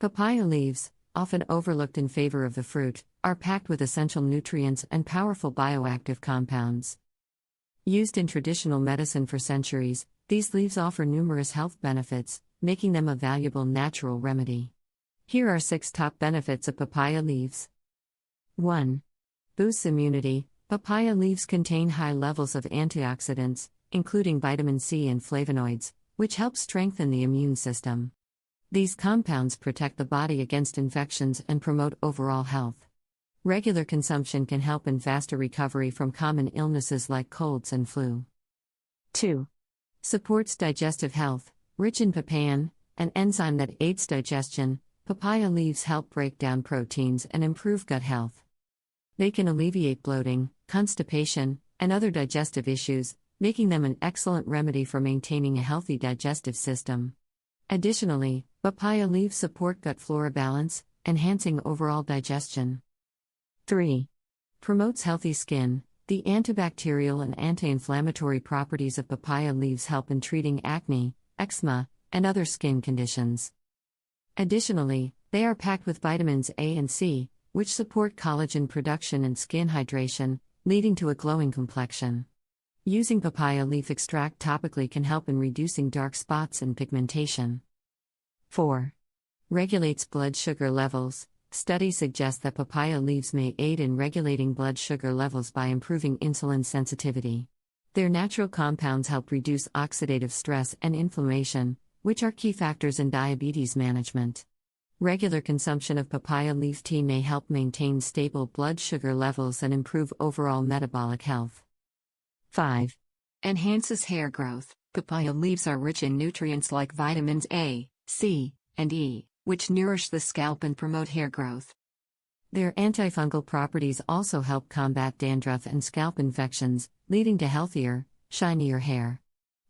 Papaya leaves, often overlooked in favor of the fruit, are packed with essential nutrients and powerful bioactive compounds. Used in traditional medicine for centuries, these leaves offer numerous health benefits, making them a valuable natural remedy. Here are 6 top benefits of papaya leaves. 1. Boosts immunity. Papaya leaves contain high levels of antioxidants, including vitamin C and flavonoids, which help strengthen the immune system. These compounds protect the body against infections and promote overall health. Regular consumption can help in faster recovery from common illnesses like colds and flu. 2. Supports digestive health. Rich in papain, an enzyme that aids digestion, papaya leaves help break down proteins and improve gut health. They can alleviate bloating, constipation, and other digestive issues, making them an excellent remedy for maintaining a healthy digestive system. Additionally, papaya leaves support gut flora balance, enhancing overall digestion. 3. Promotes healthy skin. The antibacterial and anti-inflammatory properties of papaya leaves help in treating acne, eczema, and other skin conditions. Additionally, they are packed with vitamins A and C, which support collagen production and skin hydration, leading to a glowing complexion. Using papaya leaf extract topically can help in reducing dark spots and pigmentation. 4. Regulates blood sugar levels. Studies suggest that papaya leaves may aid in regulating blood sugar levels by improving insulin sensitivity. Their natural compounds help reduce oxidative stress and inflammation, which are key factors in diabetes management. Regular consumption of papaya leaf tea may help maintain stable blood sugar levels and improve overall metabolic health. 5. Enhances hair growth. Papaya leaves are rich in nutrients like vitamins A, C, and E, which nourish the scalp and promote hair growth. Their antifungal properties also help combat dandruff and scalp infections, leading to healthier, shinier hair.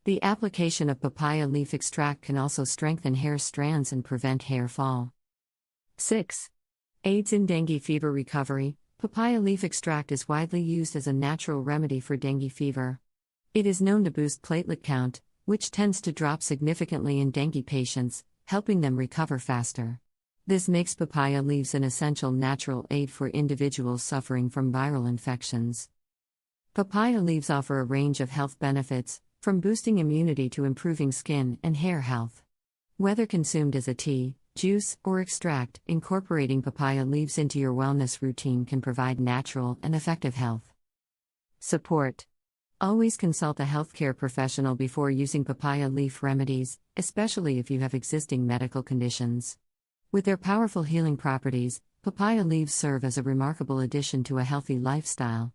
The application of papaya leaf extract can also strengthen hair strands and prevent hair fall. 6. Aids in dengue fever recovery. Papaya leaf extract is widely used as a natural remedy for dengue fever. It is known to boost platelet count, which tends to drop significantly in dengue patients, helping them recover faster. This makes papaya leaves an essential natural aid for individuals suffering from viral infections. Papaya leaves offer a range of health benefits, from boosting immunity to improving skin and hair health. Whether consumed as a tea, juice, or extract, incorporating papaya leaves into your wellness routine can provide natural and effective health support. Always consult a healthcare professional before using papaya leaf remedies, especially if you have existing medical conditions. With their powerful healing properties, papaya leaves serve as a remarkable addition to a healthy lifestyle.